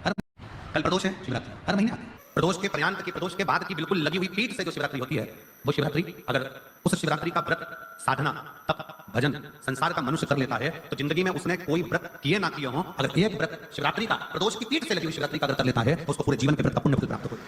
हर कल प्रदोष है, शिवरात्रि हर महीने आती है। प्रदोष के पर्यांत की, प्रदोष के बाद की बिल्कुल लगी हुई पीठ से जो शिवरात्रि होती है, वो शिवरात्रि अगर उस शिवरात्रि का व्रत, साधना, तप, भजन संसार का मनुष्य कर लेता है तो जिंदगी में उसने कोई व्रत किए ना किए हो, अगर एक व्रत शिवरात्रि का, प्रदोष की पीठ से लगी हुई शिवरात्रि का अगर कर लेता है तो उसको पूरे जीवन के व्रत का पुण्य फल प्राप्त होगा।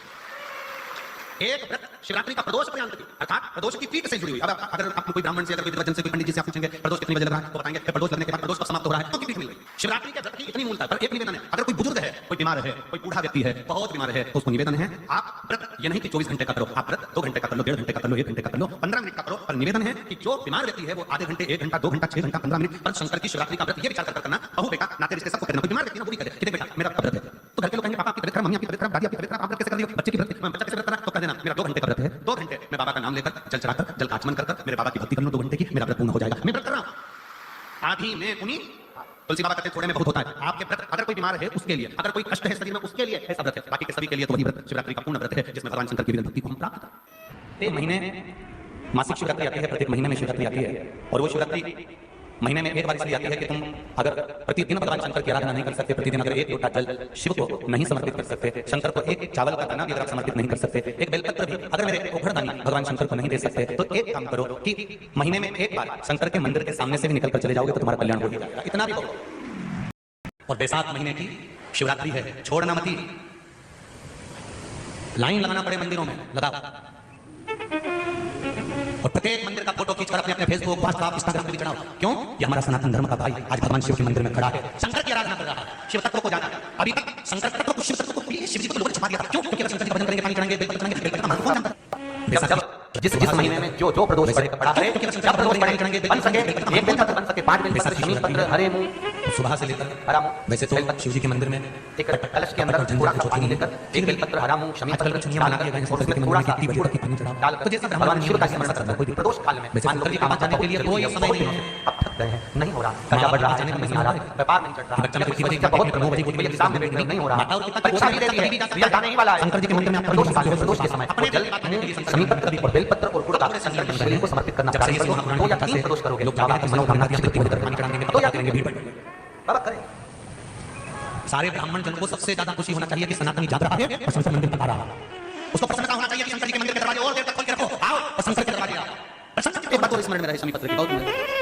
एक व्रत शिवरात्रि का प्रदोष पर्यंत की, अर्थात प्रदोष की पीठ से जुड़ी हुई। अब अगर आप कोई ब्राह्मण से, अगर कोई विद्वजन से, कोई पंडित जी से आप पूछेंगे प्रदोष कितने बजे लग रहा है, तो बताएंगे प्रदोष लगने के बाद प्रदोष कब समाप्त हो रहा है, तो की पीठ मिल गई। शिवरात्रि के व्रत की इतनी मूलता है। पर एक निवेदन है, अगर कोई बुजुर्ग है, कोई बीमार है, कोई बूढ़ा व्यक्ति है, बहुत बीमार है, तो उसको निवेदन है आप व्रत ये नहीं कि 24 घंटे का करो, आप व्रत 2 घंटे का कर लो, 1.5 घंटे का कर लो, 1 घंटे का कर लो, 15 मिनट का करो। पर निवेदन है कि जो बीमार व्यक्ति है वो आधे घंटे, 1 घंटा, 2 घंटा, 6 घंटा, 15 मिनट पर शंकर की शिवरात्रि का व्रत ये विचार कर करना, बहू बेटा नाते रिश्ते सबको करना। कोई बीमार व्यक्ति ना वो भी करे कि देख बेटा मेरा व्रत है, तो घर के लोग कहेंगे पापा आपकी तबीयत खराब, मम्मी आपकी तबीयत खराब, दादी आपकी तबीयत खराब, आप व्रत कैसे कर रही हो, बच्चे की व्रत, बच्चा कैसे व्रत करा, तो कह देना मेरा 2 घंटे का व्रत है, 2 घंटे मैं बाबा का नाम लेकर जल चढ़ाकर, जल का आचमन कर मेरे बाबा की भक्ति कर लो 2 घंटे की, मेरा व्रत पूर्ण हो जाएगा। मैं व्रत कर रहा हूं। आधी में उन्हीं तुलसी बाबा कहते हैं थोड़े में बहुत होता है। आपके व्रत अगर कोई बीमार है उसके लिए, अगर कोई कष्ट है शरीर में उसके लिए ऐसा व्रत है, बाकी के सभी के लिए तो वही व्रत शिवरात्रि का पूर्ण व्रत है जिसमें भगवान शंकर की भक्ति को हम प्राप्त करते हैं। महीने मासिक शिवरात्रि आती है, प्रत्येक महीने में शिवरात्रि आती है और वो शिवरात्रि महीने में एक बार इसलिए आती है कि तुम अगर प्रतिदिन भगवान शंकर की आराधना नहीं कर सकते, प्रतिदिन अगर एक लोटा जल शिव को नहीं समर्पित कर सकते, शंकर को एक चावल का दाना भी अगर आप समर्पित नहीं कर सकते, एक बेलपत्र भी अगर मेरे ओखड़दानी भगवान शंकर को नहीं दे सकते, तो एक काम करो कि महीने में एक बार शंकर के मंदिर के सामने से भी निकल कर चले जाओगे तो तुम्हारा कल्याण हो जाएगा। इतना भी बहुत। और बैसाख महीने की शिवरात्रि है, छोड़ना मती। लाइन लगाना पड़े मंदिरों में लगाओ और प्रत्येक मंदिर का फोटो खींचकर अपने अपने फेसबुक, व्हाट्सएप, इंस्टाग्राम पर भी चढ़ाओ। क्यों? ये हमारा सनातन धर्म का भाई आज भगवान शिव के मंदिर में खड़ा है, शंकर की आराधना कर रहा है, शिव तत्व को जाना। अभी तक शंकर तत्व को, शिव तत्व को शिव जी को लोगों ने छुपा दिया था। क्यों? क्योंकि अगर शंकर जी भजन करेंगे, पानी चढ़ाएंगे, बेलपत्र चढ़ाएंगे, बेलपत्र का महत्व कौन जानता है? जिस महीने में जो प्रदोष पड़ा है, जब प्रदोष पड़ेंगे बन सके, एक बेलपत्र बन सके, 5 बेलपत्र, शमी पत्र, हरे मुंह सुबह से लेकर हरा मुंह। वैसे तो शिव जी के मंदिर में एक कलश के अंदर थोड़ा सा पानी लेकर एक बेलपत्र, हरा मुंह, शमी पत्र थोड़ा सा पानी डालकर, तो जैसा भगवान शिव का स्मरण करना कोई प्रदोष काल में मान लो काम जाने के लिए कोई समय नहीं है, अब थक गए हैं, नहीं हो रहा, कर्जा बढ़ रहा है, नहीं आ रहा, व्यापार नहीं चल रहा, बच्चा की वजह से बहुत एग्जाम में नहीं हो रहा, परीक्षा भी दे दी है, रिजल्ट आने ही वाला है। शंकर जी के मंदिर में प्रदोष के समय अपने जल, शमी पत्र और बेलपत्र और गुड़ का शंकर के शिवलिंग को समर्पित करना चाहिए। 2 या 3 प्रदोष करोगे, लोग बाबा की मनोकामना की तृप्ति होकर पानी चढ़ाएंगे, 2 या 3 भीड़ बढ़ेगी। बाबा करें। सारे ब्राह्मण जन को सबसे ज्यादा खुशी होना चाहिए कि सनातनी जाग रहा है और शंकर मंदिर में आ रहा है। उसको प्रसन्नता होना चाहिए कि शंकर जी के मंदिर के दरवाजे और देर तक खोल के रखो, आओ और शंकर के दरवाजे आओ। एक बात और स्मरण में रहे, शमी पत्र की बहुत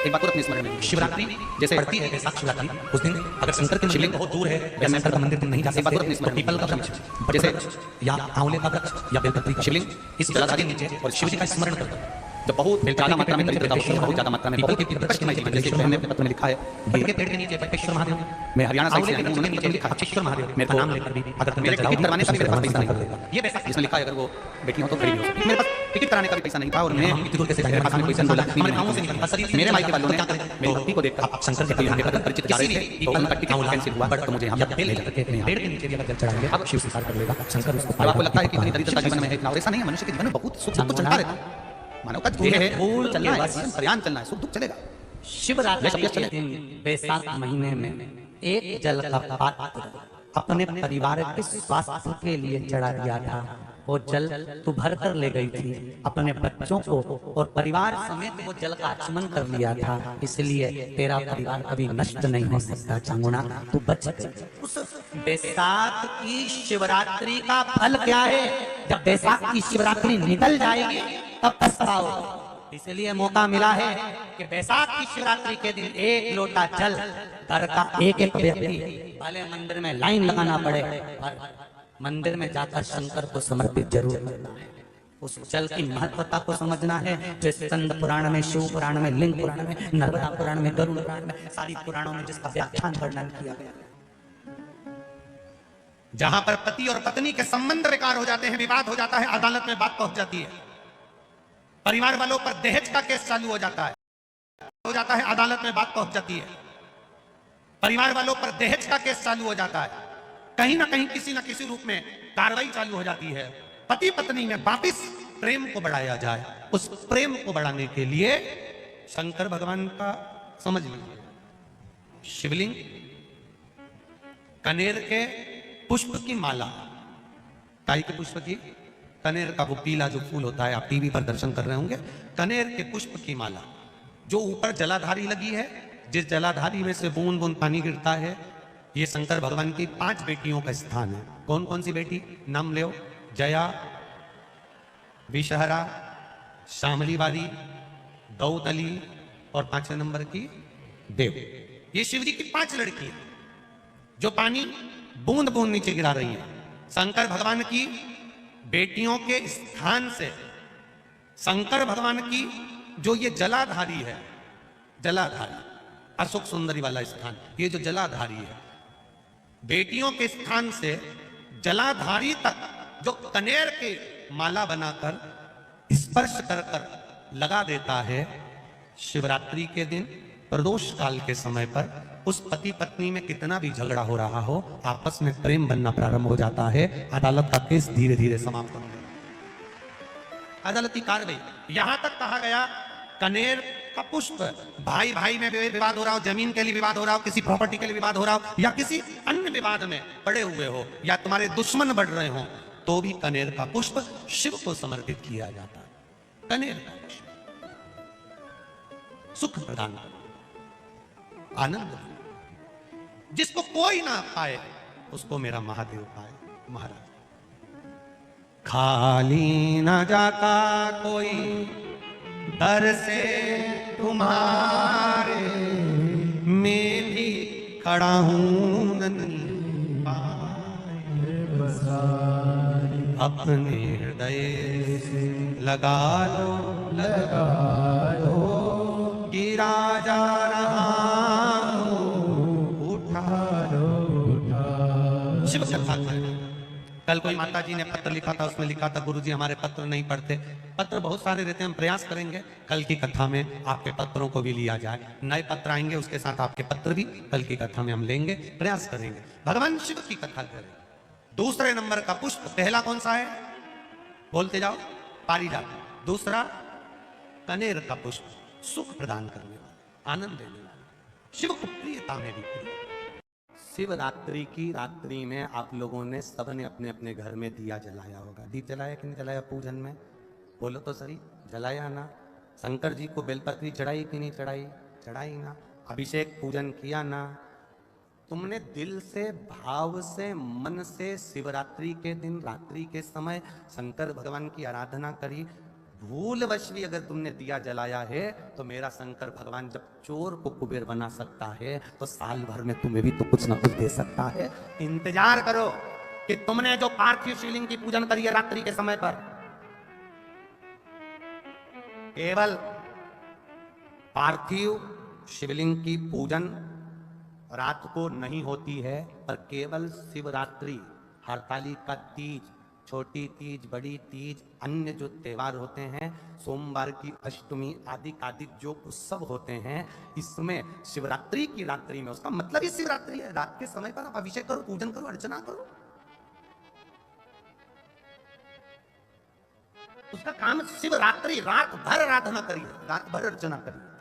एक बात और अपने स्मरण में, शिवरात्रि जैसे पड़ती है बैसाख शिवरात्रि, उस दिन अगर शंकर के शिवलिंग बहुत दूर है या शंकर का मंदिर तुम नहीं जा सकते, एक बात और अपने स्मरण, पीपल का वृक्ष जैसे या आंवले का वृक्ष या बेलपत्री का शिवलिंग इस जलाधार के नीचे और शिव जी का स्मरण करते तो बहुत ज्यादा मात्रा में, बहुत ज्यादा मात्रा में पत्र में लिखा है बट के पेड़ के नीचे बटेश्वर महादेव। मैं हरियाणा साइड से उन्होंने नीचे लिखा बटेश्वर महादेव, मेरे को नाम लेकर भी अगर मेरे टिकट करवाने का भी मेरे पास पैसा नहीं था, ये पैसा जिसमें लिखा है अगर वो बेटी हो तो खरीद लो, मेरे पास टिकट कराने का भी पैसा नहीं था और मैं दूर कैसे मेरे पास कोई बोला हमारे गांव से निकल मेरे मायके वालों ने मेरी भक्ति को देखकर आप शंकर के प्रति परिचित जा रहे थे, तो उनका टिकट कैंसिल हुआ बट मुझे यहां पे ले जाकर पेड़ के नीचे भी अगर चढ़ाएंगे अब शिव स्वीकार कर लेगा शंकर उसको। आपको लगता है कि इतनी दरिद्रता जीवन में है, इतना ऐसा नहीं है, मनुष्य के जीवन में बहुत सुख दुख तो चलता रहता है, मानव का जीवन है, फूल चलना है, प्रयाण चलना है, सुख दुख चलेगा। शिवरात्रि के दिन बैसाख महीने में एक जल का पात्र अपने परिवार के स्वास्थ्य के लिए चढ़ा दिया था। वो जल तू भर कर ले गई थी, अपने बच्चों को और परिवार समेत वो जल का आचमन कर लिया था, इसलिए तेरा परिवार कभी नष्ट नहीं हो सकता। चांगुना तू बच गई। उस बैसाख की शिवरात्रि का फल क्या है? जब बैसाख की शिवरात्रि निकल जाएगी तब पछताओ। इसलिए मौका मिला है कि बैसाख की शिवरात्रि के दिन एक लोटा जल घर का एक एक व्यक्ति भले मंदिर में लाइन लगाना पड़े और मंदिर में जाकर शंकर को समर्पित जरूर करना है। उस जल की महत्वता को समझना है, जो स्कंद पुराण में, शिव पुराण में, लिंग पुराण में, नर्मदा पुराण में, गरुड़ पुराण में, सारी पुराणों में जिसका व्याख्यान वर्णन किया गया। जहां पर पति और पत्नी के संबंध बेकार हो जाते हैं, विवाद हो जाता है, अदालत में बात पहुंच जाती है, परिवार वालों पर दहेज का केस चालू हो जाता है, अदालत में बात पहुंच जाती है, परिवार वालों पर दहेज का केस चालू हो जाता है, कहीं ना कहीं किसी ना किसी रूप में कार्रवाई चालू हो जाती है। पति पत्नी में वापिस प्रेम को बढ़ाया जाए, उस प्रेम को बढ़ाने के लिए शंकर भगवान का समझ लीजिए शिवलिंग, कनेर के पुष्प की माला, काई के पुष्प की, कनेर का वो पीला जो फूल होता है, आप टीवी पर दर्शन कर रहे होंगे, कनेर के पुष्प की माला जो ऊपर जलाधारी लगी है, जिस जलाधारी में से बूंद बूंद पानी गिरता है ये शंकर भगवान की 5 बेटियों का स्थान है। कौन कौन सी बेटी नाम ले? जया, विषहरा, शामलीवादी, दौतली और 5वें नंबर की देव। ये शिव जी की 5 लड़की है जो पानी बूंद बूंद नीचे गिरा रही है। शंकर भगवान की बेटियों के स्थान से शंकर भगवान की जो ये जलाधारी है, जलाधारी अशोक सुंदरी वाला स्थान, ये जो जलाधारी है, बेटियों के स्थान से जलाधारी तक जो कनेर के माला बनाकर स्पर्श कर कर लगा देता है, शिवरात्रि के दिन प्रदोष काल के समय पर उस पति पत्नी में कितना भी झगड़ा हो रहा हो, आपस में प्रेम बनना प्रारंभ हो जाता है। अदालत का केस धीरे धीरे समाप्त हो गया। अदालती कार्रवाई यहां तक कहा गया, कनेर का पुष्प, भाई भाई में विवाद हो रहा हो, जमीन के लिए विवाद हो रहा हो, किसी प्रॉपर्टी के लिए विवाद हो रहा हो, या किसी अन्य विवाद में पड़े हुए हो, या तुम्हारे दुश्मन बढ़ रहे हो, तो भी कनेर का पुष्प शिव को समर्पित किया जाता है। कनेर का पुष्प सुख प्रदान, आनंद, जिसको कोई ना पाए उसको मेरा महादेव पाए। महाराज खाली ना जाता कोई दर से तुम्हारे, मैं भी खड़ा हूं नन्ही अपने हृदय से लगा लो, लगा लो कि राजा रहा शिव कथा। कल कोई माता जी ने पत्र लिखा था, उसमें लिखा था गुरुजी हमारे पत्र नहीं पढ़ते। पत्र बहुत सारे रहते हैं, हम प्रयास करेंगे कल की कथा में आपके पत्रों को भी लिया जाए। नए पत्र आएंगे, उसके साथ आपके पत्र भी कल की कथा में हम लेंगे, प्रयास करेंगे, भगवान शिव की कथा करें। दूसरे नंबर का पुष्प, पहला कौन सा है बोलते जाओ? पारिजात। दूसरा कनेर का पुष्प, सुख प्रदान करने वाला, आनंद देने वाला, शिव को प्रियता में भी प्रिय। शिवरात्रि की रात्रि में आप लोगों ने सबने अपने अपने घर में दिया जलाया होगा। दीप जलाया कि नहीं जलाया पूजन में? बोलो तो सही, जलाया ना? शंकर जी को बेलपत्री चढ़ाई कि नहीं चढ़ाई? चढ़ाई ना? अभिषेक पूजन किया ना? तुमने दिल से, भाव से, मन से शिवरात्रि के दिन, रात्रि के समय शंकर भगवान की आराधना करी। भूलवश भी अगर तुमने दिया जलाया है तो मेरा शंकर भगवान जब चोर को कुबेर बना सकता है तो साल भर में तुम्हें भी तो कुछ ना कुछ दे सकता है। इंतजार करो कि तुमने जो पार्थिव शिवलिंग की पूजन करी है रात्रि के समय पर, केवल पार्थिव शिवलिंग की पूजन रात को नहीं होती है, पर केवल शिवरात्रि, हरतालिका तीज, छोटी तीज, बड़ी तीज, अन्य जो त्योहार होते हैं, सोमवार की अष्टमी आदि आदि जो उत्सव होते हैं, इसमें शिवरात्रि की रात्रि में, उसका मतलब ही शिवरात्रि है, रात के समय पर आप अभिषेक करो, पूजन करो, अर्चना करो। उसका काम शिवरात्रि, रात भर आराधना करिए, रात भर अर्चना करिए।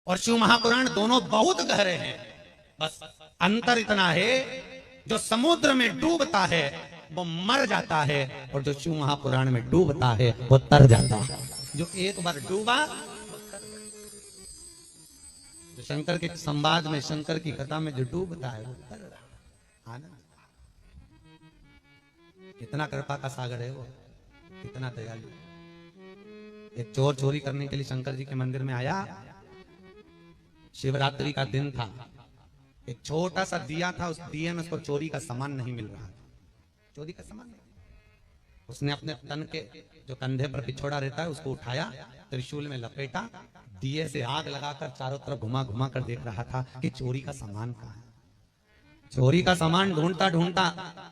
और शिव महापुराण दोनों बहुत गहरे हैं, बस अंतर इतना है जो समुद्र में डूबता है वो मर जाता है, और जो शिव महापुराण में डूबता है वो तर जाता है। जो एक बार डूबा, जो शंकर के संवाद में, शंकर की कथा में जो डूबता है वो तर रहा। आनंद, कितना कृपा का सागर है वो, कितना दयालु। एक चोर चोरी करने के लिए शंकर जी के मंदिर में आया, शिवरात्रि का दिन था, एक छोटा सा दिया था, उस दिए में उसको चोरी का सामान नहीं मिल रहा, चोरी का सामान नहीं। उसने अपने तन के जो कंधे पर पिछोड़ा रहता है उसको उठाया, त्रिशूल में लपेटा, दिए से आग लगाकर चारों तरफ घुमा घुमा कर देख रहा था कि चोरी का सामान कहाँ है। चोरी का सामान ढूंढता ढूंढता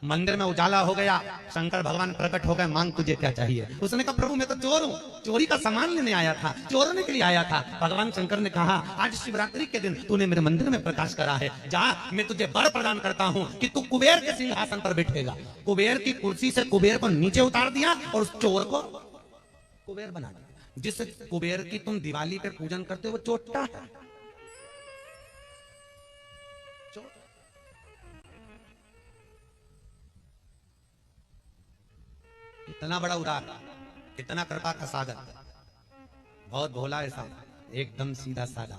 मंदिर में उजाला हो गया, शंकर भगवान प्रकट हो गए, मांग तुझे क्या चाहिए। उसने कहा प्रभु मैं तो चोर हूँ, चोरी का सामान लेने आया था, चोरने के लिए आया था। भगवान शंकर ने कहा आज शिवरात्रि के दिन तूने मेरे मंदिर में प्रकाश करा है, जा मैं तुझे वर प्रदान करता हूँ कि तू कुबेर के सिंहासन पर बैठेगा। कुबेर की कुर्सी से कुबेर को नीचे उतार दिया और उस चोर को कुबेर बना दिया। जिस कुबेर की तुम दिवाली पे पूजन करते हो वो चोटा है, इतना बड़ा उदार, इतना कृपा का सागर, बहुत भोला ऐसा, एकदम सीधा साधा।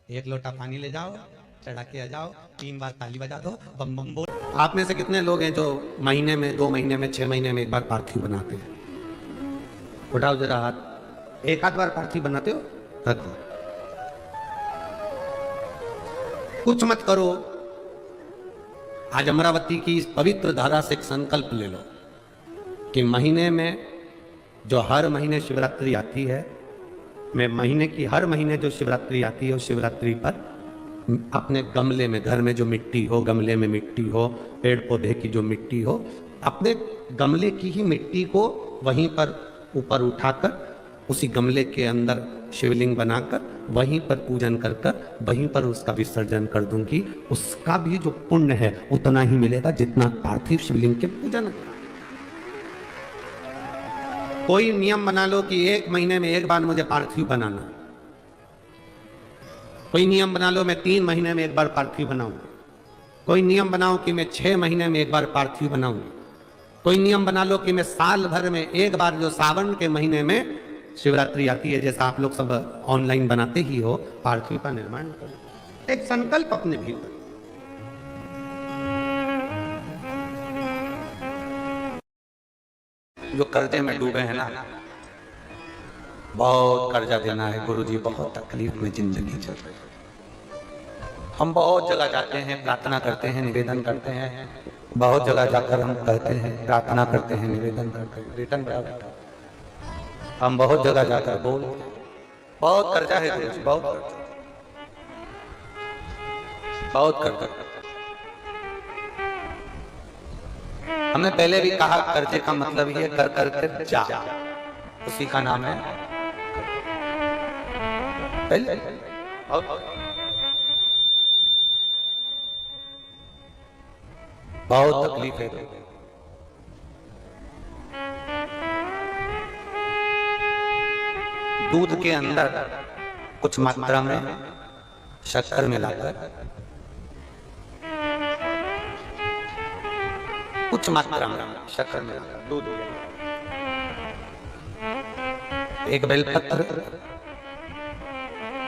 एक लोटा पानी ले जाओ, चढ़ा के आ जाओ, 3 बार ताली बजा दो, बम बम बोल। आप में से कितने लोग हैं जो महीने में, 2 महीने में, 6 महीने में एक बार पार्थिव बनाते हैं? उठाओ जरा हाथ। एक आध बार पार्थिव बनाते हो? रखो, कुछ मत करो। आज अमरावती की इस पवित्र धारा से एक संकल्प ले लो कि महीने में, जो हर महीने शिवरात्रि आती है, मैं महीने की हर महीने जो शिवरात्रि आती है, उस शिवरात्रि पर अपने गमले में, घर में जो मिट्टी हो, गमले में मिट्टी हो, पेड़ पौधे की जो मिट्टी हो, अपने गमले की ही मिट्टी को वहीं पर ऊपर उठाकर, उसी गमले के अंदर शिवलिंग बनाकर, वहीं पर पूजन कर कर, वहीं पर उसका विसर्जन कर दूंगी। उसका भी जो पुण्य है उतना ही मिलेगा जितना पार्थिव शिवलिंग के पूजन। कोई नियम बना लो कि 1 महीने में 1 बार मुझे पार्थिव बनाना। कोई नियम बना लो मैं 3 महीने में 1 बार पार्थिव बनाऊंगा। कोई नियम बनाओ कि मैं 6 महीने में 1 बार पार्थिव बनाऊंगा। कोई नियम बना लो कि मैं साल भर में 1 बार, जो सावन के महीने में शिवरात्रि आती है, जैसा आप लोग सब ऑनलाइन बनाते ही हो, पार्थिव का निर्माण करो। एक संकल्प अपने भीतर। जो कर्जे में डूबे हैं ना, बहुत कर्जा देना है गुरुजी, बहुत तकलीफ में जिंदगी चल रही है। हम बहुत जगह जाते हैं, प्रार्थना करते हैं, निवेदन करते हैं। बहुत जगह जाकर हम कहते हैं, प्रार्थना करते हैं, निवेदन करते हैं, रिटर्न हम बहुत जगह जाकर बोल, बहुत कर्जा है गुरुजी, बहुत कर्जा, बहुत कर्जा। हमने पहले भी कहा, कर्जे का मतलब ये कर कर कर जा, उसी का नाम है पहले। बहुत तकलीफ है। दूध के अंदर कुछ मात्रा में शक्कर मिलाकर, कुछ मात्रा में शक्कर मिलाकर दूध, एक बेलपत्र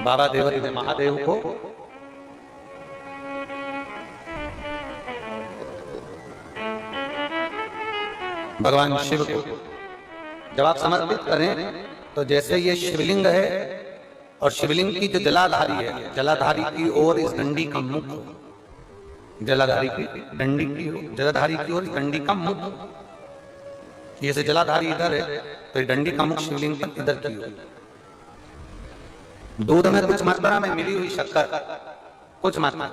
बाबा देवरी महादेव को भगवान शिव को जब आप समर्पित करें, तो जैसे ये शिवलिंग है और शिवलिंग की जो जलाधारी है, जलाधारी की ओर इस डंडी का मुख, जलाधारी की डंडी की, जलाधारी की ओर डंडी का मुख, जैसे जलाधारी इधर है तो ये डंडी का मुख शिवलिंग पर इधर की ओर। दूध में कुछ मात्रा में मिली हुई शक्कर, कुछ मात्रा।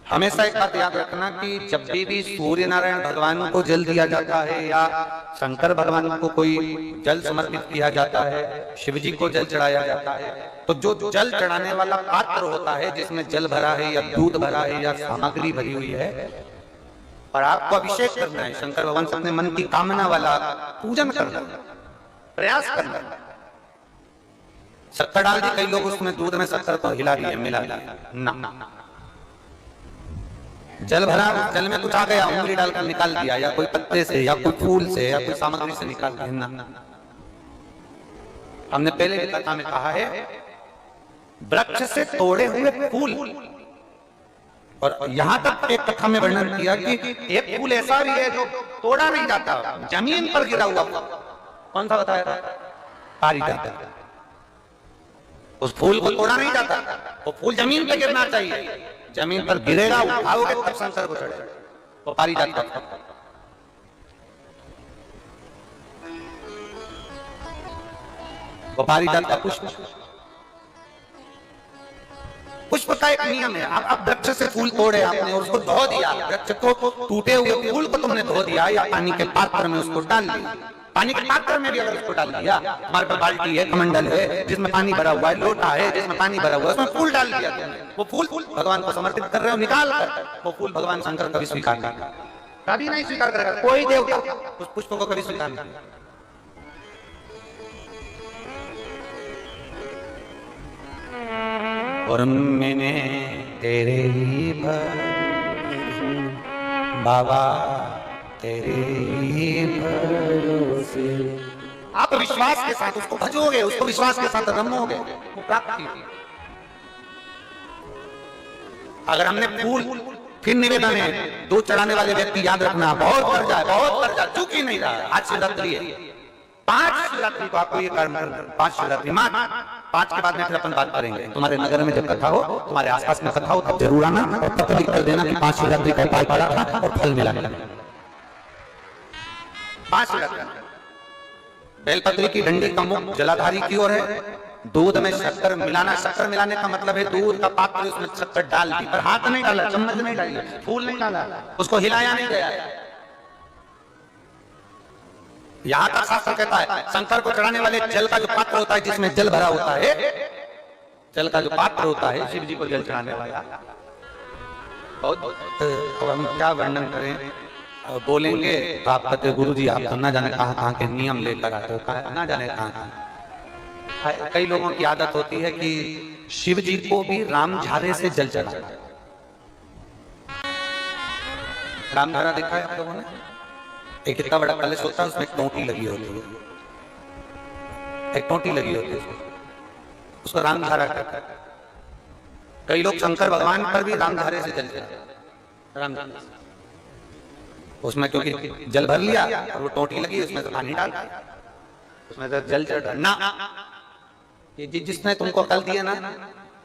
हमेशा एक बात याद रखना कि जब भी सूर्य नारायण भगवान को जल दिया जाता है या शंकर भगवान को कोई जल समर्पित किया जाता है, शिव जी को जल चढ़ाया जाता है, तो जो जल चढ़ाने वाला पात्र होता है, जिसमें जल भरा है या दूध भरा है या सामग्री भरी हुई है, और आपको अभिषेक करना है, शंकर भगवान से अपने मन की कामना वाला पूजन करना, प्रयास करना। शक्कर डाल दी, कई लोग उसमें दूध में शक्कर को हिला दिए, मिला दिया ना। जल भरा, जल में कुछ आ गया, उंगली डालकर निकाल दिया, या कोई पत्ते से या कोई फूल से या कोई सामग्री से निकाल दिया ना। हमने पहले भी कथा में कहा है, वृक्ष से तोड़े हुए फूल, और यहां तक एक कथा में वर्णन किया कि एक फूल ऐसा भी है जो तोड़ा नहीं जाता, जमीन पर गिरा हुआ। कौन सा बताया? पारिजात। उस फूल को तोड़ा नहीं जाता, वो फूल जमीन पे गिरना चाहिए, जमीन पर गिरेगा, उठाओगे तब शंकर को चढ़ेगा, वो पारिजात का। वो पारिजात का पुष्प, पुष्प का एक नियम है। आप वृक्ष से फूल तोड़े आपने और उसको धो दिया, वृक्ष को, टूटे हुए फूल को तुमने धो दिया या पानी के पात्र में उसको डाल दिया। पानी के पात्र में भी अगर उसको डाल दिया, हमारे पास बाल्टी है, कमंडल है जिसमें पानी भरा हुआ है, लोटा है जिसमें पानी भरा हुआ है, उसमें फूल डाल दिया तुमने, वो फूल भगवान को समर्पित कर रहे हो, निकाल कर, वो फूल भगवान शंकर कभी स्वीकार नहीं करेगा, कभी नहीं स्वीकार करेगा, कोई देवता उस पुष्प को कभी स्वीकार नहीं करेगा। और मैंने तेरे ही बाबा तेरे ही भरोसे, आप विश्वास के साथ उसको भजोगे, उसको विश्वास के साथ रमोगे, वो प्राप्ति। अगर हमने फूल फिर निवेदन है, दूध चढ़ाने वाले व्यक्ति याद रखना, बहुत कर जाए, बहुत कर जाए, चूक ही नहीं रहा है। आज शिवरात्रि है, 5 शिवरात्रि को आपको ये कर्म करना, 5 शिवरात्रि, 5 के बाद में फिर अपन बात करेंगे। तुम्हारे नगर में जब कथा हो, तुम्हारे आसपास में कथा हो, तब जरूर आना और तब लिख कर देना कि 5 शिवरात्रि का उपाय पड़ा था और फल मिला। 5 शिवरात्रि। बेलपत्री की डंडी का मुख जलाधारी की ओर है, दूध में शक्कर मिलाना। शक्कर मिलाने का मतलब है दूध का पात्र, उसमें शक्कर डाल दी, पर हाथ नहीं डाला, चम्मच नहीं डाली, फूल नहीं डाला, उसको हिलाया नहीं गया। यहां तक शास्त्र कहता है शंकर को चढ़ाने वाले जल का जो पात्र होता है, जिसमें जल भरा होता है, जल का जो पात्र होता है, शिव जी को जल चढ़ाने वाला, बहुत अब हम क्या वर्णन करें, बोलेंगे तो आप कहते गुरु जी आप तो ना जाने कहाँ के नियम लेकर आते हो, ना जाने कहाँ। कई लोगों की आदत होती है कि शिव जी को भी रामझारे से जल चढ़ाना। रामझारा देखा है आप लोगों ने? एक इतना बड़ा कलश होता है, उसमें एक टोटी लगी होती है, एक टोटी लगी होती है, उसको रामझारा कहते हैं। कई लोग शंकर भगवान पर भी रामझारे से जल चढ़ाते, उसमें क्योंकि जल भर लिया और वो टोटी लगी, उसमें तो पानी डाल, उसमें तो जल चढ़ना। ये जिसने तुमको कल दिया ना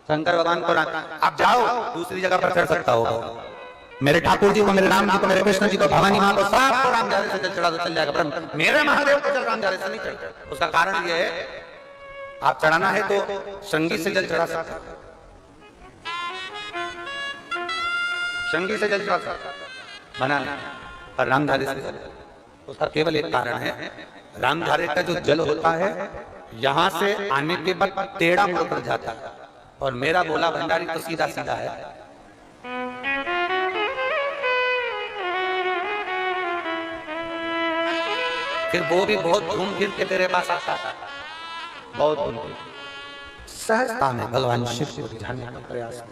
शंकर भगवान को, आप जाओ दूसरी जगह पर चढ़ सकता हो, मेरे ठाकुर जी को, मेरे राम जी को, मेरे कृष्ण जी को, भवानी मां को, सबको रामझारे से जल चढ़ा दो, चल जाएगा, पर मेरे महादेव को जल रामझारे से नहीं चढ़ता। उसका कारण ये है, आप चढ़ाना है तो संगी से जल चढ़ा सकते, संगी से जल चढ़ा सकते, बना पर रामझारे से। उसका केवल एक कारण है, रामझारे का जो जल होता है यहां से आने के बाद टेढ़ा मुड़कर जाता है, और मेरा बोला भंडारी तो सीधा सीधा है। फिर वो भी बहुत घूम फिर के तेरे पास आता है, बहुत घूम फिर, सहजता में भगवान शिव को रिझाने का प्रयास,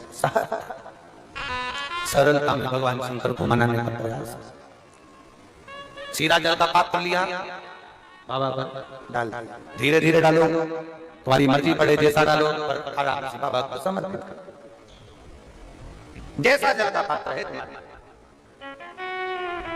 सरलता में भगवान शंकर को मनाने का प्रयास। सीधा जल का पात्र लिया, बाबा पर डाल, धीरे धीरे डालो, तुम्हारी मर्जी पड़े, जैसा डालो, पर आराम से बाबा को समर्पित करो, जैसा जल का पात्र है तुम्हारा।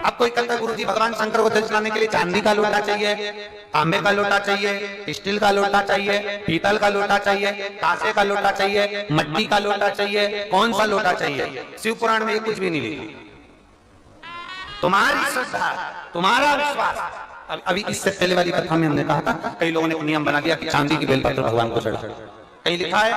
अब कोई कहता है गुरु जी भगवान शंकर को जल चढ़ाने के लिए चांदी का लोटा चाहिए, तांबे का लोटा चाहिए, स्टील का लोटा चाहिए, पीतल का लोटा चाहिए, कांसे का लोटा चाहिए, मिट्टी का लोटा चाहिए, कौन सा लोटा चाहिए? शिव पुराण में ये कुछ भी नहीं लिखा। तुम्हारी श्रद्धा, तुम्हारा विश्वास। अभी इससे पहले वाली कथा में हमने कहा था कई लोगों ने एक नियम बना दिया कि चांदी की बेलपत्र भगवान को चढ़ा। कहीं लिखा है,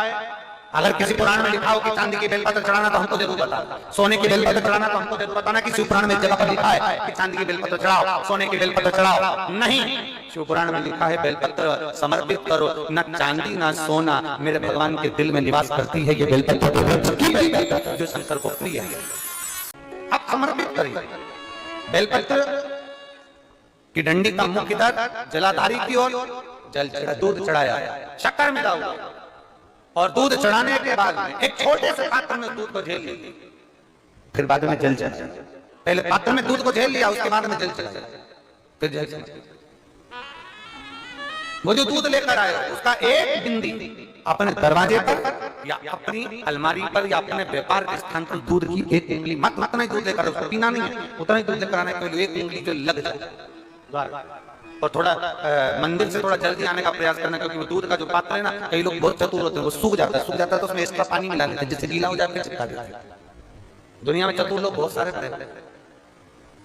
अगर किसी पुराण में लिखा हो कि चांदी की बेलपत्र चढ़ाना तो हमको जरूर बताना, सोने की बेलपत्र चढ़ाना तो हमको जरूर बताना कि शिव पुराण में जगह पर लिखा है कि चांदी की बेलपत्र चढ़ाओ, सोने की बेलपत्र चढ़ाओ। नहीं, शिव पुराण में लिखा है बेलपत्र समर्पित करो, न चांदी ना सोना, मेरे भगवान के दिल में निवास करती है ये बेलपत्र जो शंकर को प्रिय है। अब समर्पित करिए बेलपत्र की डंडी का मुख इधर, जलाधारी की ओर, जल चढ़ा, दूध चढ़ाया, शक्कर मिला हुआ, और दूध चढ़ाने के बाद में एक छोटे से पात्र में दूध को झेल लिया, फिर बाद में जल चढ़ाया। पहले पात्र में दूध को झेल लिया, उसके बाद में जल चढ़ाया, फिर जल चढ़ाया। वो जो दूध लेकर आए उसका एक बिंदी अपने दरवाजे पर या अपनी अलमारी पर या अपने व्यापार के स्थान पर दूध की एक उंगली, मत उतना ही दूध लेकर, उसको पीना नहीं है, उतना ही दूध लेकर आने के लिए एक उंगली जो लग जाए, और थोड़ा मंदिर से थोड़ा जल्दी आने का प्रयास करना, क्योंकि वो दूध का जो पात्र है ना, कई लोग बहुत चतुर होते हैं, वो सूख जाता है तो उसमें एक्स्ट्रा पानी मिला लेते हैं, जिससे गीला हो जाता है, चिपका देते हैं। दुनिया में चतुर लोग बहुत सारे हैं,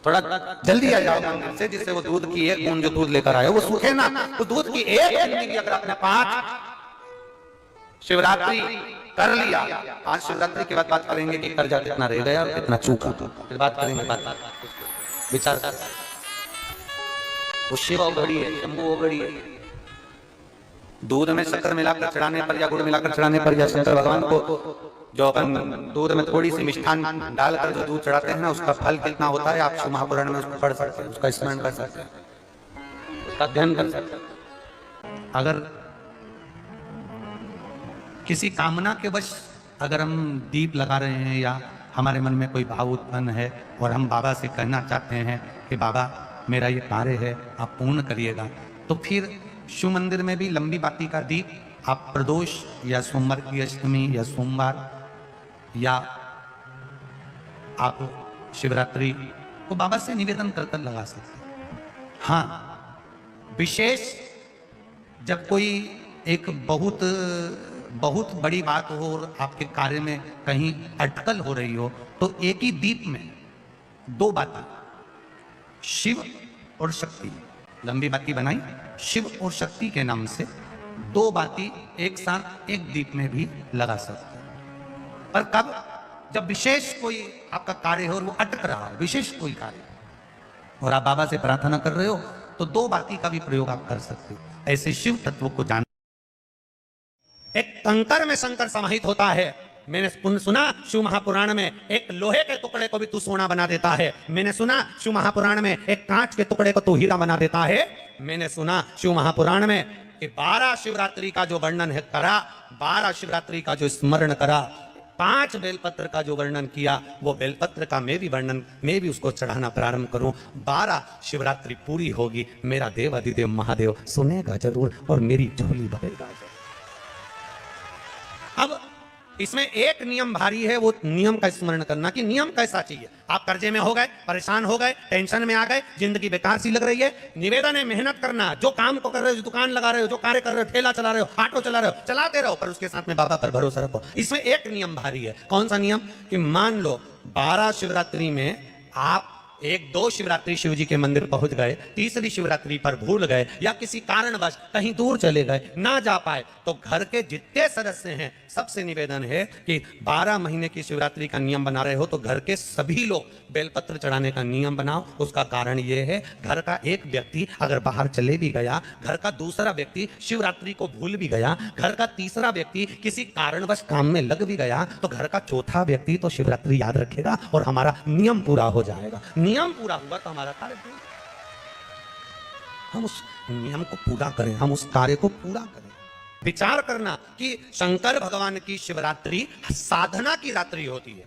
थोड़ा जल्दी आ जाओ मंदिर से, जिससे वो दूध की एक बूंद जो दूध लेकर आए वो सूखे ना। तो दूध की एक बूंद भी अगर आपने 5 शिवरात्रि कर लिया, 5 शिवरात्रि के बाद बात करेंगे कि कर्जा कितना रह गया और कितना चूका, फिर बात करेंगे, बात विचार कर। वो शिव अवघड़ी है, शंभु अवघड़ी है। दूध में शक्कर मिलाकर चढ़ाने पर या गुड़ मिलाकर चढ़ाने पर या शंकर भगवान को जो अपन दूध में थोड़ी सी मिष्ठान डालकर जो दूध चढ़ाते हैं ना, उसका फल कितना होता है आप शिव महापुराण में उसको पढ़ सकते हैं, उसका स्मरण कर सकते हैं, उसका अध्ययन कर सकते हैं। अगर किसी कामना के वश अगर हम दीप लगा रहे हैं या हमारे मन में कोई भाव उत्पन्न है और हम बाबा से कहना चाहते हैं कि बाबा मेरा ये कार्य है आप पूर्ण करिएगा, तो फिर शिव मंदिर में भी लंबी बाती का दीप आप प्रदोष या सोमवार की अष्टमी या सोमवार या आप शिवरात्रि को बाबा से निवेदन कर कर लगा सकते हैं। हाँ, विशेष जब कोई एक बहुत बड़ी बात हो और आपके कार्य में कहीं अटकल हो रही हो, तो एक ही दीप में दो बातें, शिव और शक्ति, लंबी बाती बनाई, शिव और शक्ति के नाम से दो बाती एक साथ एक दीप में भी लगा सकते हैं। पर कब? जब विशेष कोई आपका कार्य हो और वो अटक रहा हो, विशेष कोई कार्य, और आप बाबा से प्रार्थना कर रहे हो, तो दो बाती का भी प्रयोग आप कर सकते हो। ऐसे शिव तत्व को जान। एक कंकर में शंकर समाहित होता है। मैंने सुना शिव महापुराण में एक लोहे के टुकड़े को भी तू सोना बना देता है। मैंने सुना शिव महापुराण में एक कांच के टुकड़े को तू हीरा बना देता है। मैंने सुना शिव महापुराण में कि 12 शिवरात्रि का जो वर्णन है करा, 12 शिवरात्रि का जो स्मरण करा, 5 बेलपत्र का जो वर्णन किया, वो बेलपत्र का मैं भी उसको चढ़ाना प्रारंभ करूं। 12 शिवरात्रि पूरी होगी, मेरा देव अधिदेव महादेव सुनेगा जरूर और मेरी झोली भरेगा। अब इसमें एक नियम भारी है, वो नियम का स्मरण करना कि नियम कैसा चाहिए। आप कर्जे में हो गए, परेशान हो गए, टेंशन में आ गए, जिंदगी बेकार सी लग रही है, निवेदन है मेहनत करना। जो काम को कर रहे हो, जो दुकान लगा रहे हो, जो कार्य कर रहे हो, ठेला चला रहे हो, ऑटो चला रहे हो, चलाते रहो, पर उसके साथ में बाबा पर भरोसा रखो। इसमें एक नियम भारी है। कौन सा नियम? कि मान लो 12 शिवरात्रि में आप 1-2 शिवरात्रि शिव जी के मंदिर पहुंच गए, तीसरी शिवरात्रि पर भूल गए या किसी कारणवश कहीं दूर चले गए, ना जा पाए, तो घर के जितने सदस्य हैं सबसे निवेदन है कि 12 महीने की शिवरात्रि का नियम बना रहे हो तो घर के सभी लोग बेलपत्र चढ़ाने का नियम बनाओ। उसका कारण ये है, घर का एक व्यक्ति अगर बाहर चले भी गया, घर का दूसरा व्यक्ति शिवरात्रि को भूल भी गया, घर का तीसरा व्यक्ति किसी कारणवश काम में लग भी गया, तो घर का चौथा व्यक्ति तो शिवरात्रि याद रखेगा और हमारा नियम पूरा हो जाएगा। नियम पूरा हुआ तो हमारा कार्य पूरा। हम उस नियम को पूरा करें, हम उस कार्य को पूरा करें। विचार करना कि शंकर भगवान की शिवरात्रि साधना की रात्रि होती है।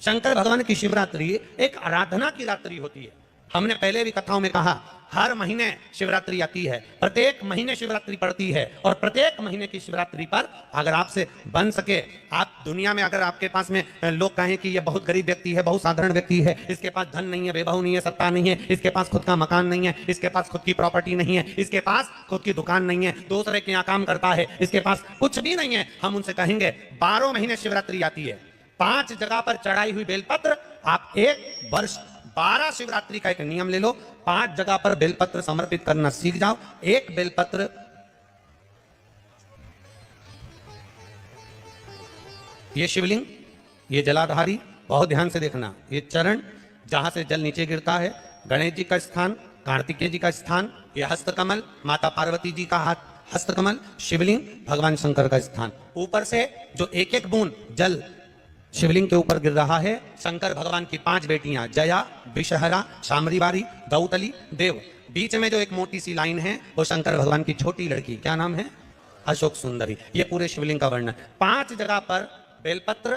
शंकर भगवान की शिवरात्रि एक आराधना की रात्रि होती है। हमने पहले भी कथाओं में कहा, हर महीने शिवरात्रि आती है, प्रत्येक महीने शिवरात्रि पड़ती है, और प्रत्येक महीने की शिवरात्रि पर अगर आपसे बन सके, आप दुनिया में अगर आपके पास में लोग कहें कि ये बहुत गरीब व्यक्ति है, बहुत साधारण व्यक्ति है, इसके पास धन नहीं है, बेबहू नहीं है, सत्ता नहीं है, इसके पास खुद का मकान नहीं है, इसके पास खुद की प्रॉपर्टी नहीं है, इसके पास खुद की दुकान नहीं है, दूसरे के यहाँ काम करता है, इसके पास कुछ भी नहीं है, हम उनसे कहेंगे 12 महीने शिवरात्रि आती है, 5 जगह पर चढ़ाई हुई बेलपत्र, आप 1 वर्ष 12 शिवरात्रि का एक नियम ले लो, 5 जगह पर बेलपत्र समर्पित करना सीख जाओ। एक बेलपत्र, ये शिवलिंग, ये जलाधारी, बहुत ध्यान से देखना, ये चरण जहां से जल नीचे गिरता है, गणेश जी का स्थान, कार्तिकेय जी का स्थान, ये हस्तकमल, माता पार्वती जी का हाथ हस्तकमल, शिवलिंग, भगवान शंकर का स्थान। ऊपर से जो एक एक बूंद जल शिवलिंग के ऊपर गिर रहा है, शंकर भगवान की 5 बेटियां, जया, विषहरा, शामरीवारी, गौतली, देव। बीच में जो एक मोटी सी लाइन है, वो शंकर भगवान की छोटी लड़की, क्या नाम है? अशोक सुंदरी। ये पूरे शिवलिंग का वर्णन। 5 जगह पर बेलपत्र,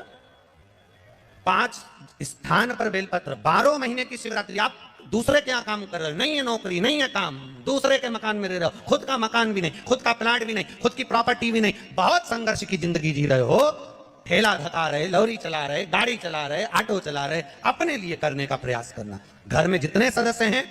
5 स्थान पर बेलपत्र। 12 महीने की शिवरात्रि। आप दूसरे के यहाँ काम कर रहे हो, नहीं है नौकरी, नहीं है काम, दूसरे के मकान में रह रहे हो, खुद का मकान भी नहीं, खुद का प्लाट भी नहीं, खुद की प्रॉपर्टी भी नहीं, बहुत संघर्ष की जिंदगी जी रहे हो, ठेला धका रहे, लौरी चला रहे, गाड़ी चला रहे, ऑटो चला रहे, अपने लिए करने का प्रयास करना। घर में जितने सदस्य हैं,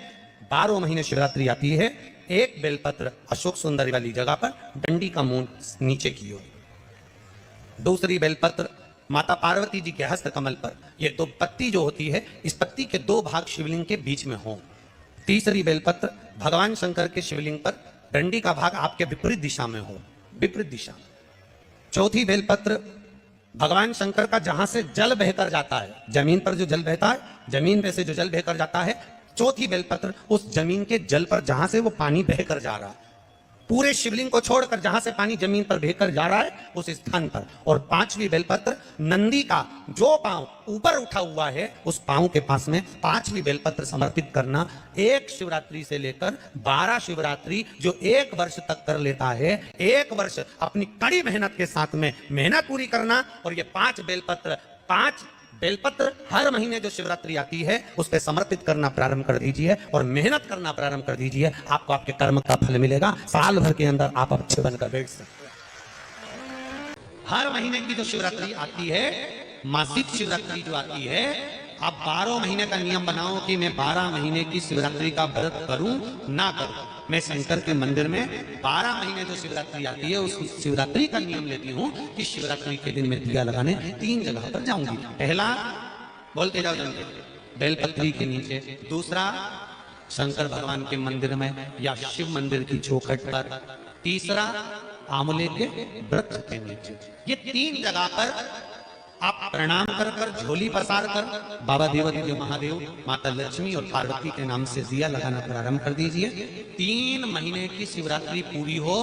12 महीने शिवरात्रि आती है, एक बेलपत्र अशोक सुंदरी वाली जगह पर, डंडी का मुंह नीचे की ओर। दूसरी बेलपत्र माता पार्वती जी के हस्त कमल पर। ये 2 पत्ती जो होती है, इस पत्ती के 2 भाग शिवलिंग के बीच में हो। तीसरी बेलपत्र भगवान शंकर के शिवलिंग पर, डंडी का भाग आपके विपरीत दिशा में हो, विपरीत दिशा। चौथी बेलपत्र भगवान शंकर का जहां से जल बहकर जाता है, जमीन पर जो जल बहता है, जमीन पे से जो जल बहकर जाता है, चौथी बेलपत्र उस जमीन के जल पर जहां से वो पानी बहकर जा रहा है, पूरे शिवलिंग को छोड़कर जहां से पानी जमीन पर बहकर जा रहा है, उस स्थान पर। और 5वीं बेलपत्र नंदी का जो पांव ऊपर उठा हुआ है, उस पांव के पास में 5वीं बेलपत्र समर्पित करना। एक शिवरात्रि से लेकर 12 शिवरात्रि जो 1 वर्ष तक कर लेता है, 1 वर्ष अपनी कड़ी मेहनत के साथ में मेहनत पूरी करना। और ये 5 बेलपत्र हर महीने जो शिवरात्रि आती है, उस पर समर्पित करना प्रारंभ कर दीजिए और मेहनत करना प्रारंभ कर दीजिए। आपको आपके कर्म का फल मिलेगा। साल भर के अंदर आप अच्छे बनकर बैठ सकते हैं। हर महीने की जो शिवरात्रि आती है, मासिक शिवरात्रि जो आती है, आप 12 महीने का नियम बनाओ कि मैं 12 महीने की शिवरात्रि का व्रत करूं ना करूं। मैं शंकर के मंदिर में 12 महीने जो शिवरात्रि आती है उस शिवरात्रि का नियम लेती हूं कि शिवरात्रि के दिन मैं दिया लगाने 3 जगह पर जाऊंगी। पहला, बोलते जाओ जन, बेलपत्री के नीचे। दूसरा, शंकर भगवान के मंदिर में या शिव मंदिर की चौखट पर। तीसरा, आंवले के वृक्ष के नीचे। ये 3 जगह पर आप प्रणाम कर कर, झोली पसार कर बाबा देवादिदेव महादेव, माता लक्ष्मी और पार्वती के नाम से दिया लगाना प्रारंभ कर दीजिए। 3 महीने की शिवरात्रि पूरी हो,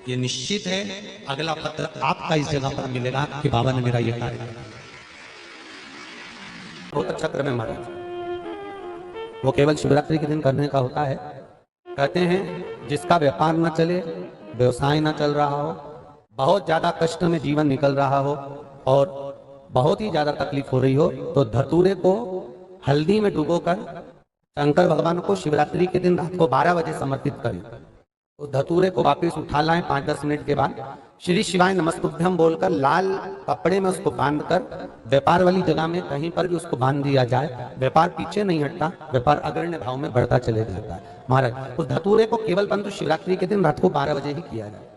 ये निश्चित है अगला पत्र आपका इस जगह पर मिलेगा कि बाबा ने मेरा ये कार्य किया। बहुत अच्छा क्रम है महाराज, वो केवल शिवरात्रि के दिन करने का होता है। कहते हैं जिसका व्यापार न चले, व्यवसाय न चल रहा हो, बहुत ज्यादा कष्ट में जीवन निकल रहा हो और बहुत ही ज्यादा तकलीफ हो रही हो, तो धतूरे को हल्दी में डुबोकर शंकर भगवान को शिवरात्रि के दिन रात को 12 बजे समर्पित करें। तो धतूरे को वापस उठा लाएं 5-10 मिनट के बाद, श्री शिवाय नमस्तुभ्यम बोलकर लाल कपड़े में उसको बांधकर व्यापार वाली जगह में कहीं पर भी उसको बांध दिया जाए। व्यापार पीछे नहीं हटता, व्यापार अग्रण्य भाव में बढ़ता चले जाता है। महाराज, उस धतूरे को केवल परंतु शिवरात्रि के दिन रात को 12 बजे ही किया जाए,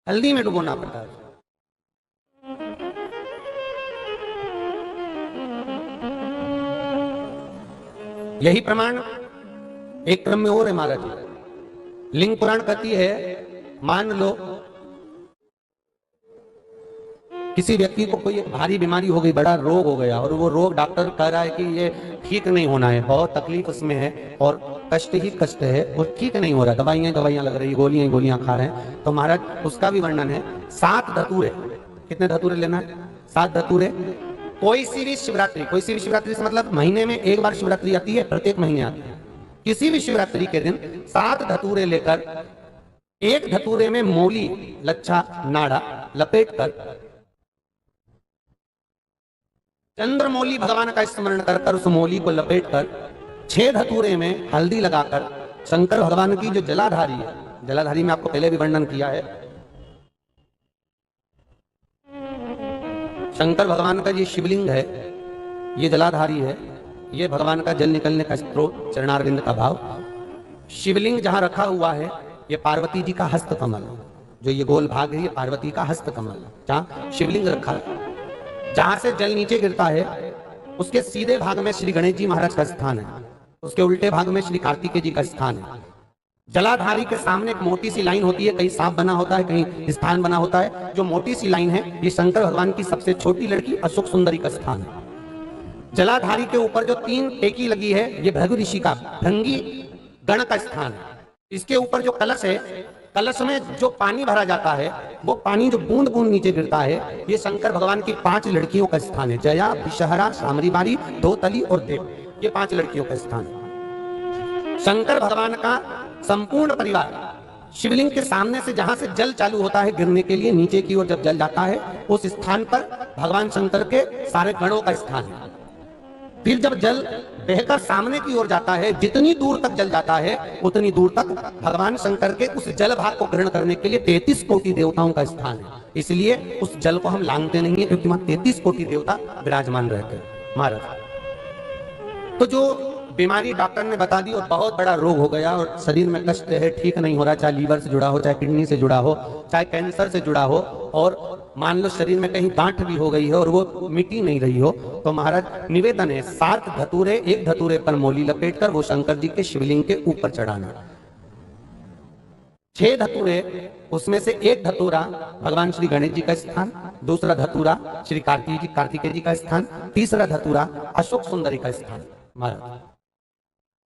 हल्दी में डुबोना पड़ता है। यही प्रमाण एक क्रम में और है महाराज। लिंग पुराण कहती है, मान लो किसी व्यक्ति को कोई एक भारी बीमारी हो गई, बड़ा रोग हो गया, और वो रोग डॉक्टर कह रहा है कि ये ठीक नहीं होना है, बहुत तकलीफ उसमें है और कष्ट ही कष्ट है, वो ठीक नहीं हो रहा, दवाइयां लग रही, गोलियां खा रहे हैं। तो महाराज उसका भी वर्णन है। 7 धतूरे, कितने धतूरे लेना है? 7 धतूरे। कोई सी भी शिवरात्रि से मतलब महीने में एक बार शिवरात्रि आती है, प्रत्येक महीने आती है। किसी भी शिवरात्रि के दिन 7 धतूरे लेकर, एक धतूरे में मौली, लच्छा, नाड़ा लपेट कर, चंद्रमौली भगवान का स्मरण कर उस मौली को लपेट कर 6 धतूरे में हल्दी लगाकर शंकर भगवान की जो जलाधारी है, जलाधारी में आपको पहले भी वर्णन किया है, शंकर भगवान का ये शिवलिंग है, ये जलाधारी है, ये भगवान का जल निकलने का स्रोत, चरणारविंद का भाव। शिवलिंग जहां रखा हुआ है, ये पार्वती जी का हस्त कमल, जो ये गोल भाग है, ये पार्वती का हस्त कमल, जहां शिवलिंग रखा है। जहां से जल नीचे गिरता है उसके सीधे भाग में श्री गणेश जी महाराज का स्थान है, उसके उल्टे भाग में श्री कार्तिकेय जी का स्थान है। जलाधारी के सामने एक मोटी सी लाइन होती है, कहीं सांप बना होता है, कहीं स्थान बना होता है। जो मोटी सी लाइन है, ये शंकर भगवान की सबसे छोटी लड़की अशोक सुंदरी का स्थान है। जलाधारी के ऊपर जो 3 टेकी लगी है, ये भृगु ऋषि का भृंगी गण का स्थान है। इसके ऊपर जो कलश है, कलश में जो पानी भरा जाता है, वो पानी जो बूंद बूंद नीचे गिरता है, ये शंकर भगवान की 5 लड़कियों का स्थान है। जया, विषहरा, सामरीबारी, धोतली और देव, ये 5 लड़कियों का स्थान है। शंकर भगवान का संपूर्ण परिवार शिवलिंग के सामने से, जहां से जल चालू होता है गिरने के लिए नीचे की ओर जब जल जाता है, उस स्थान पर भगवान शंकर के सारे गणों का स्थान है। फिर जब जल बहकर सामने की ओर जाता है, जितनी दूर तक जल जाता है उतनी दूर तक भगवान शंकर के उस जल भाग को ग्रहण करने के लिए 33 कोटि देवताओं का स्थान है। इसलिए उस जल को हम लांघते नहीं है, क्योंकि वहां 33 कोटि देवता विराजमान रहते हैं महाराज। तो जो बीमारी डॉक्टर ने बता दी और बहुत बड़ा रोग हो गया और शरीर में कष्ट है, ठीक नहीं हो रहा, चाहे लीवर से जुड़ा हो, चाहे किडनी से जुड़ा हो, चाहे कैंसर से जुड़ा हो, और मान लो शरीर में कहीं गांठ भी हो गई है और वो मिटी नहीं रही हो, तो महाराज निवेदन है 7 धतूरे, एक धतूरे पर मौली लपेटकर वो शंकर जी के शिवलिंग के ऊपर चढ़ाना। 6 धतूरे, उसमें से एक धतूरा भगवान श्री गणेश जी का स्थान, दूसरा धतूरा श्री कार्तिकेय जी का स्थान, तीसरा धतूरा अशोक सुंदरी का स्थान। महाराज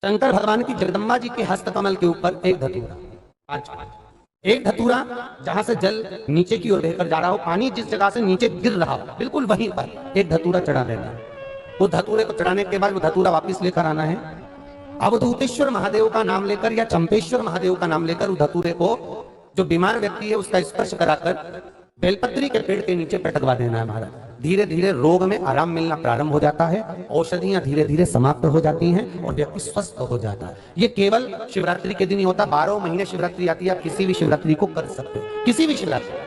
शंकर भगवान की जगदम्बा जी के हस्तकमल के ऊपर एक धतूरा, एक धतूरा जहां से जल नीचे की ओर बहकर जा रहा हो, पानी जिस जगह से नीचे गिर रहा हो, बिल्कुल वहीं पर एक धतूरा चढ़ा देना है। वो धतूरे को चढ़ाने के बाद वो धतूरा वापस लेकर आना है। अवधूतेश्वर महादेव का नाम लेकर या चंपेश्वर महादेव का नाम लेकर उस धतूरे को, जो बीमार व्यक्ति है उसका स्पर्श कराकर बेलपत्री के पेड़ के नीचे पटकवा देना है महाराज। धीरे धीरे रोग में आराम मिलना प्रारंभ हो जाता है, औषधियां धीरे धीरे समाप्त हो जाती हैं और व्यक्ति स्वस्थ हो जाता है। ये केवल शिवरात्रि के दिन ही होता, 12 महीने शिवरात्रि आती है, आप किसी भी शिवरात्रि को कर सकते हो, किसी भी शिवरात्रि।